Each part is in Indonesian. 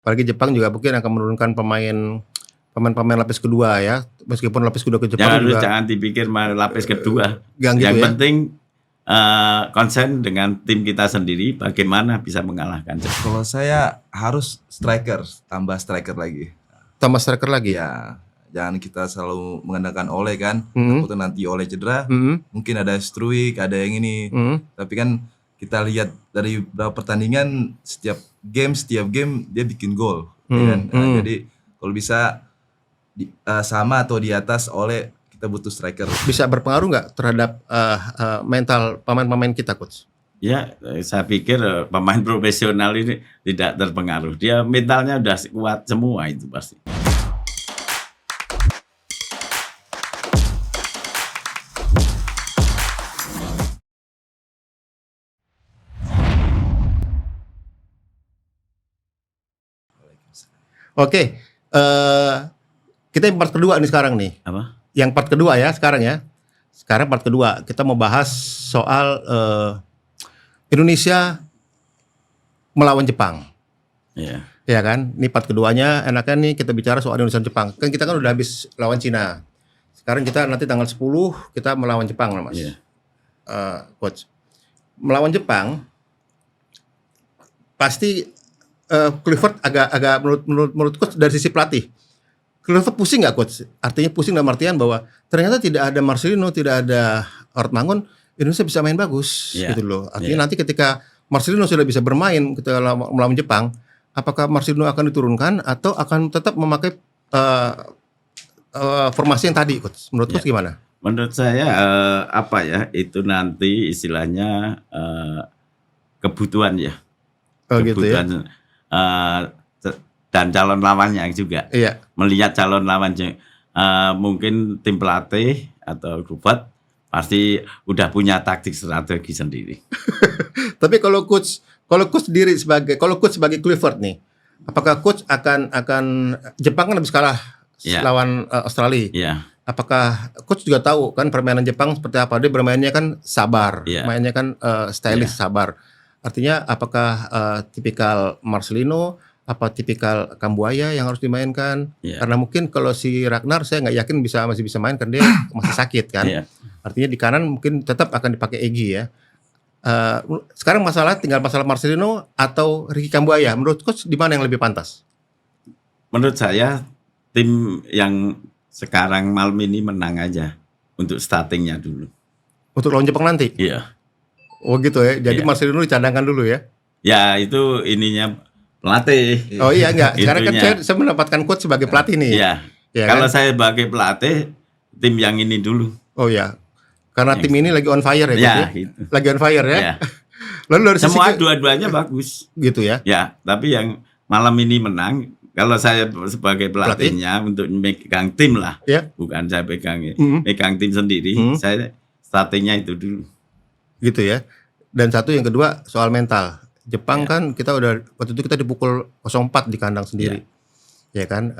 Apalagi Jepang juga mungkin akan menurunkan pemain lapis kedua ya. Meskipun lapis kedua ke Jepang juga Jangan dipikir lapis kedua. yang Yang gitu ya. penting konsen dengan tim kita sendiri bagaimana bisa mengalahkan Jepang. Kalau saya harus striker, tambah striker lagi. Tambah striker lagi. Ya, jangan kita selalu mengandalkan Ole kan. Mhm. Takutnya nanti Ole cedera, Mhm. mungkin ada Struik, ada yang ini. Tapi kan kita lihat dari beberapa pertandingan, setiap game dia bikin gol, ya kan? Jadi kalau bisa sama atau di atas Ole, kita butuh striker. Bisa berpengaruh nggak terhadap mental pemain-pemain kita, Coach? Ya, saya pikir pemain profesional ini tidak terpengaruh. Dia mentalnya udah kuat semua itu pasti. Oke, kita yang part kedua nih sekarang nih. Apa? Yang part kedua ya sekarang ya. Sekarang part kedua kita mau bahas soal Indonesia melawan Jepang. Iya. Ya kan? Ini part keduanya enaknya nih kita bicara soal Indonesia dan Jepang. Kan kita kan udah habis lawan Cina. Sekarang kita nanti tanggal 10 kita melawan Jepang, Mas. Iya. Coach. Melawan Jepang pasti Clifford agak menurut coach dari sisi pelatih. Clifford pusing nggak, Coach? Artinya pusing dalam artian bahwa ternyata tidak ada Marcelino, tidak ada Ort Mangun, Indonesia bisa main bagus gitu loh. Artinya nanti ketika Marcelino sudah bisa bermain ketika melawan Jepang, apakah Marcelino akan diturunkan atau akan tetap memakai formasi yang tadi, Coach? Menurut Coach gimana? Menurut saya itu nanti istilahnya kebutuhan ya. Kebutuhan gitu ya. Dan calon lawannya juga. Iya. Melihat calon lawannya, mungkin tim pelatih atau Clifford pasti udah punya taktik strategi sendiri. Tapi kalau coach sebagai Clifford nih, apakah coach akan Jepang kan habis kalah lawan Australia. Iya. Apakah coach juga tahu kan permainan Jepang seperti apa? Dia bermainnya kan sabar, mainnya kan stylish sabar. Artinya apakah tipikal Marcelino, apa tipikal Kambuaya yang harus dimainkan? Karena mungkin kalau si Ragnar saya nggak yakin masih bisa main karena dia masih sakit kan. Artinya di kanan mungkin tetap akan dipakai Egy ya. Sekarang masalah Marcelino atau Ricky Kambuaya. Menurut coach di mana yang lebih pantas? Menurut saya tim yang sekarang malam ini menang aja untuk startingnya dulu. Untuk lawan Jepang nanti? Iya. Oh gitu ya. Jadi Marcelino dicadangkan dulu ya? Ya itu ininya pelatih. Oh iya enggak. Sekarang kan saya mendapatkan coach sebagai pelatih nih. Iya. Ya, kalau kan? Saya sebagai pelatih tim yang ini dulu. Oh iya. Karena tim ini lagi on fire ya, ya? Gitu. Lagi on fire ya. Ya. Lalu dari semua dua-duanya bagus. Gitu ya. Ya, tapi yang malam ini menang, kalau saya sebagai pelatihnya untuk megang tim lah. Bukan saya megang tim sendiri, saya startingnya itu dulu. Gitu ya. Dan satu yang kedua soal mental. Jepang kan kita waktu itu kita dipukul 0-4 di kandang sendiri. Ya kan?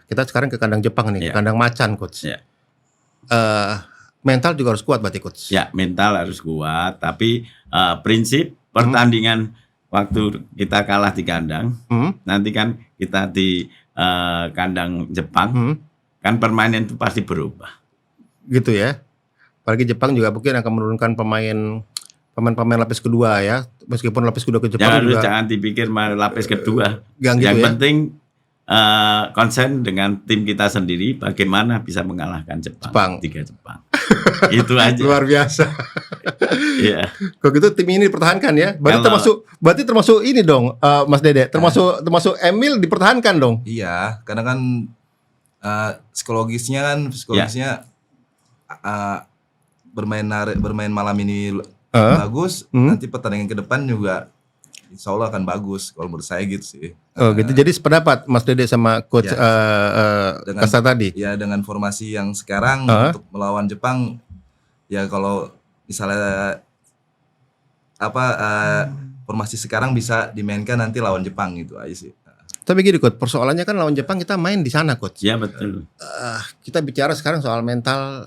Kita sekarang ke kandang Jepang nih, ke kandang Macan, coach. Mental juga harus kuat berarti, coach. Ya, mental harus kuat, tapi prinsip pertandingan waktu kita kalah di kandang, nanti kan kita di kandang Jepang, kan permainan itu pasti berubah. Gitu ya. Apalagi Jepang juga mungkin akan menurunkan pemain lapis kedua ya. Meskipun lapis kedua ke Jepang jangan dipikir lapis kedua. Yang penting konsen dengan tim kita sendiri bagaimana bisa mengalahkan Jepang. 3 Jepang. Itu aja. Luar biasa. Iya. Kalau gitu tim ini dipertahankan ya. Berarti termasuk ini dong, Mas Dede. Termasuk Emil dipertahankan dong. Iya, karena kan psikologisnya bermain malam ini bagus, nanti pertandingan ke depan juga insya Allah akan bagus kalau menurut saya gitu sih. Oh gitu, jadi sependapat Mas Dede sama Coach Kasta tadi? Ya dengan formasi yang sekarang untuk melawan Jepang, ya kalau misalnya formasi sekarang bisa dimainkan nanti lawan Jepang gitu aja sih. Tapi gini Coach, persoalannya kan lawan Jepang kita main di sana Coach. Iya betul. Kita bicara sekarang soal mental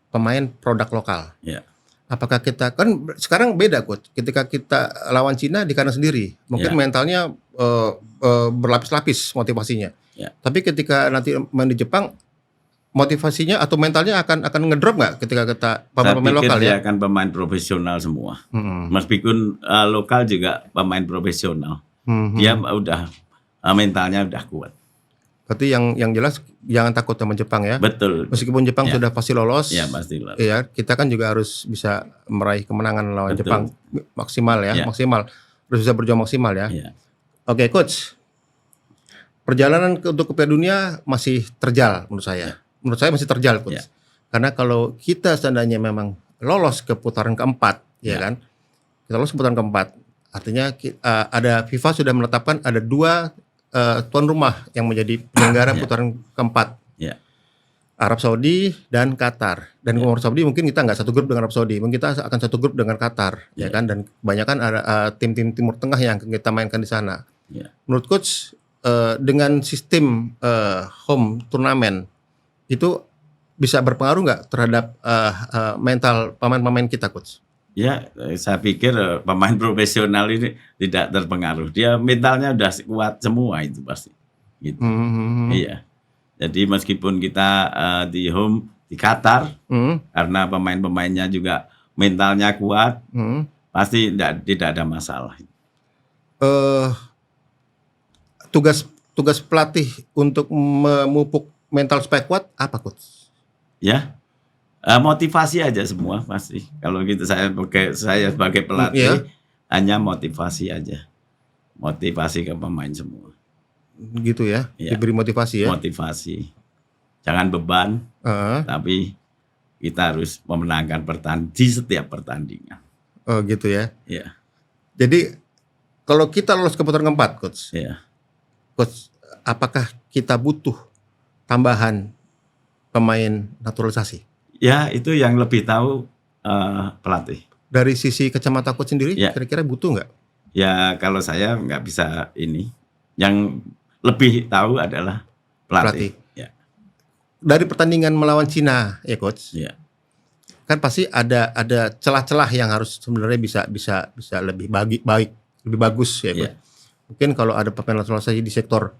pemain produk lokal. Iya. Apakah kita kan sekarang beda Coach. Ketika kita lawan Cina di kandang sendiri, mungkin mentalnya berlapis-lapis motivasinya. Ya. Tapi ketika nanti main di Jepang, motivasinya atau mentalnya akan ngedrop nggak ketika kita pemain lokal dia ya? akan pemain profesional semua. Meskipun lokal juga pemain profesional. Dia udah mentalnya udah kuat. Berarti yang jelas jangan takut sama Jepang ya. Betul. Meskipun Jepang sudah pasti lolos. Ya pasti lolos. Ya, kita kan juga harus bisa meraih kemenangan lawan Jepang maksimal ya, maksimal. Harus bisa berjuang maksimal ya. Oke, coach. Perjalanan untuk ke Piala Dunia masih terjal menurut saya. Menurut saya masih terjal, coach. Karena kalau kita seandainya memang lolos ke putaran keempat, ya kan? Kita lolos ke putaran keempat. Artinya ada FIFA sudah menetapkan ada 2 tuan rumah yang menjadi penyelenggara putaran keempat. Arab Saudi dan Qatar. Dan Arab Saudi mungkin kita nggak satu grup dengan Arab Saudi, mungkin kita akan satu grup dengan Qatar, ya kan? Dan kebanyakan ada tim-tim Timur Tengah yang kita mainkan di sana. Menurut coach, dengan sistem home turnamen itu bisa berpengaruh nggak terhadap mental pemain-pemain kita, coach? Ya, saya pikir pemain profesional ini tidak terpengaruh. Dia mentalnya udah kuat semua itu pasti. Gitu. Iya. Jadi meskipun kita di home di Qatar, karena pemain-pemainnya juga mentalnya kuat, pasti tidak ada masalah. Tugas pelatih untuk memupuk mental supaya kuat apa, coach? Ya, motivasi aja semua pasti. Kalau gitu saya sebagai pelatih hanya motivasi aja, motivasi ke pemain semua. Gitu ya, diberi motivasi ya. Motivasi, jangan beban, tapi kita harus memenangkan di setiap pertandingan. Oh gitu ya. Iya. Jadi kalau kita lolos ke putaran keempat, coach. Iya. Coach, apakah kita butuh tambahan pemain naturalisasi? Ya, itu yang lebih tahu pelatih. Dari sisi kacamata coach sendiri, kira-kira butuh nggak? Ya, kalau saya nggak bisa ini. Yang lebih tahu adalah pelatih. Ya. Dari pertandingan melawan Cina, ya coach. Ya. Kan pasti ada celah-celah yang harus sebenarnya bisa lebih lebih bagus ya, coach. Mungkin kalau ada pemain naturalisasi di sektor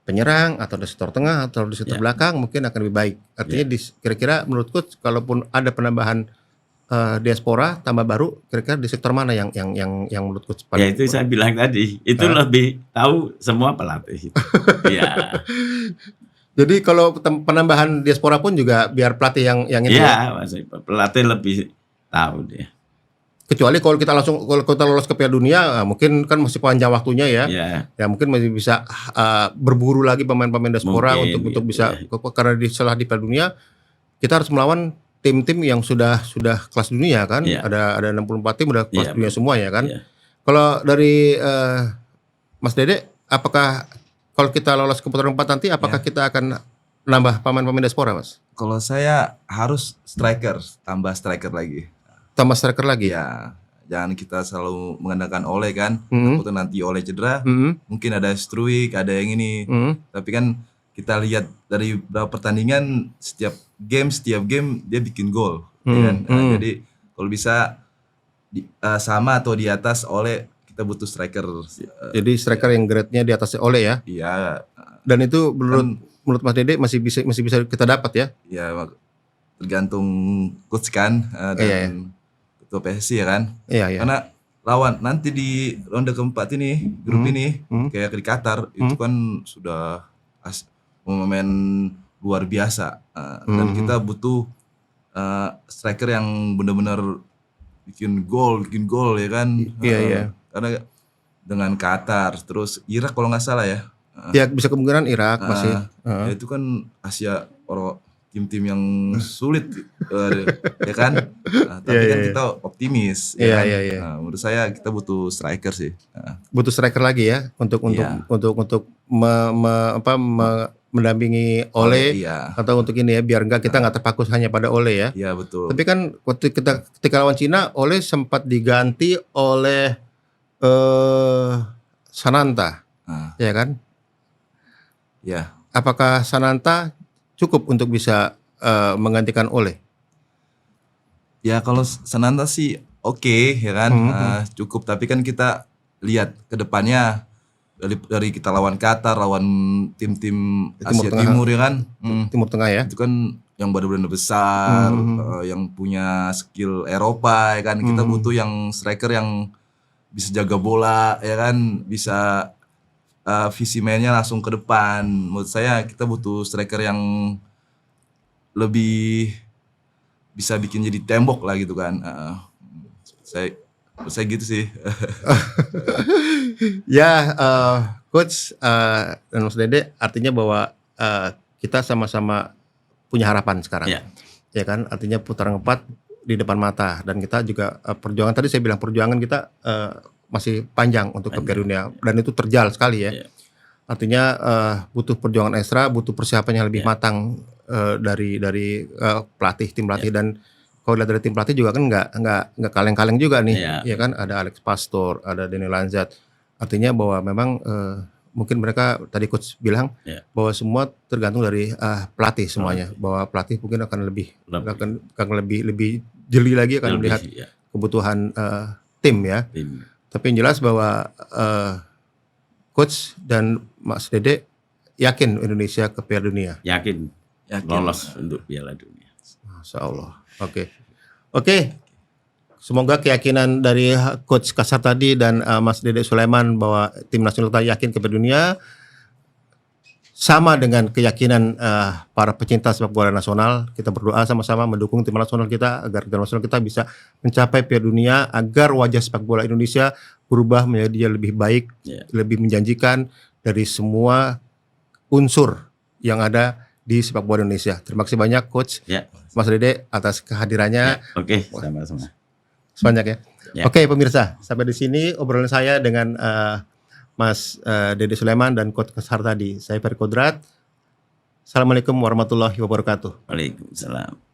penyerang atau di sektor tengah atau di sektor belakang mungkin akan lebih baik. Artinya kira-kira menurut coach kalaupun ada penambahan diaspora tambah baru, kira-kira di sektor mana yang menurut coach paling? Ya itu saya bilang tadi, itu lebih tahu semua pelatih. Ya. Jadi kalau penambahan diaspora pun juga biar pelatih yang itu. Ya, pelatih lebih tahu dia. Kecuali kalau kita lolos ke Piala Dunia, mungkin kan masih panjang waktunya ya. Ya mungkin masih bisa berburu lagi pemain-pemain diaspora untuk bisa karena setelah di Piala Dunia kita harus melawan tim-tim yang sudah kelas dunia kan. Ada 64 tim udah kelas dunia semua ya kan. Kalau dari Mas Dede, apakah kalau kita lolos ke putaran 4 nanti apakah kita akan nambah pemain-pemain diaspora, Mas? Kalau saya harus tambah striker lagi. Tambah striker lagi? Ya, jangan kita selalu mengandalkan Ole kan. Takutnya nanti Ole cedera, mungkin ada Struik, ada yang ini. Tapi kan kita lihat dari beberapa pertandingan setiap game dia bikin gol, ya kan? Jadi kalau bisa sama atau di atas Ole, kita butuh striker. Jadi striker yang grade-nya di atas Ole ya? Iya. Dan itu menurut Mas Dede masih bisa kita dapat ya? Iya, tergantung coach kan dan ketua PSSI ya kan. Iya. Karena lawan nanti di ronde keempat ini, grup ini kayak di Qatar itu kan sudah momen luar biasa. Dan kita butuh striker yang benar-benar bikin gol ya kan. Iya. Karena dengan Qatar, terus Irak kalau nggak salah ya. Ya bisa kemungkinan Irak masih. Ya itu kan Asia tim-tim yang sulit ya kan. Tapi kan kita optimis ya kan. Menurut saya kita butuh striker sih. Butuh striker lagi ya untuk mendampingi Ole atau untuk ini ya biar kita nggak terpaku hanya pada Ole ya. Iya betul. Tapi kan waktu ketika lawan Cina Ole sempat diganti oleh Sananta. Ya kan? Ya. Apakah Sananta cukup untuk bisa menggantikan Ole? Ya kalau Sananta sih oke, ya kan, cukup. Tapi kan kita lihat ke depannya dari kita lawan Qatar, lawan tim-tim Asia Timur ya kan. Timur Tengah ya. Itu kan yang benar-benar besar, yang punya skill Eropa ya kan. Kita butuh yang striker yang bisa jaga bola ya kan, bisa visi mainnya langsung ke depan. Menurut saya kita butuh striker yang lebih bisa bikin jadi tembok lah gitu kan. Saya gitu sih. Ya, Coach dan Mas Dede, artinya bahwa kita sama-sama punya harapan sekarang. Ya kan, artinya putaran keempat di depan mata, dan kita juga perjuangan, tadi saya bilang perjuangan kita masih panjang untuk ke Piala Dunia, dan itu terjal sekali ya. Artinya butuh perjuangan ekstra, butuh persiapan yang lebih matang dari pelatih, tim pelatih, dan kalau lihat dari tim pelatih juga kan nggak kaleng-kaleng juga nih, ya kan, ada Alex Pastor, ada Daniel Lanzat, artinya bahwa memang mungkin mereka tadi Coach bilang bahwa semua tergantung dari pelatih semuanya, bahwa pelatih mungkin akan lebih jeli lagi, akan melihat kebutuhan tim ya. Tapi yang jelas bahwa Coach dan Mas Dede yakin Indonesia ke Piala Dunia. Yakin. Lolos untuk Piala Dunia. Masya Allah. Oke. Semoga keyakinan dari Coach Kasar tadi dan Mas Dede Sulaiman bahwa tim nasional kita yakin ke Piala Dunia sama dengan keyakinan para pecinta sepak bola nasional. Kita berdoa sama-sama mendukung tim nasional kita agar tim nasional kita bisa mencapai Piala Dunia, agar wajah sepak bola Indonesia berubah menjadi lebih baik, lebih menjanjikan dari semua unsur yang ada di sepak bola Indonesia. Terima kasih banyak Coach Mas Dede atas kehadirannya. Oke, sama-sama. Sebanyak ya. Oke pemirsa, sampai di sini obrolan saya dengan Mas Dede Sulaiman dan Coach Kasar tadi. Saya Ferry Kodrat. Assalamualaikum warahmatullahi wabarakatuh. Waalaikumsalam.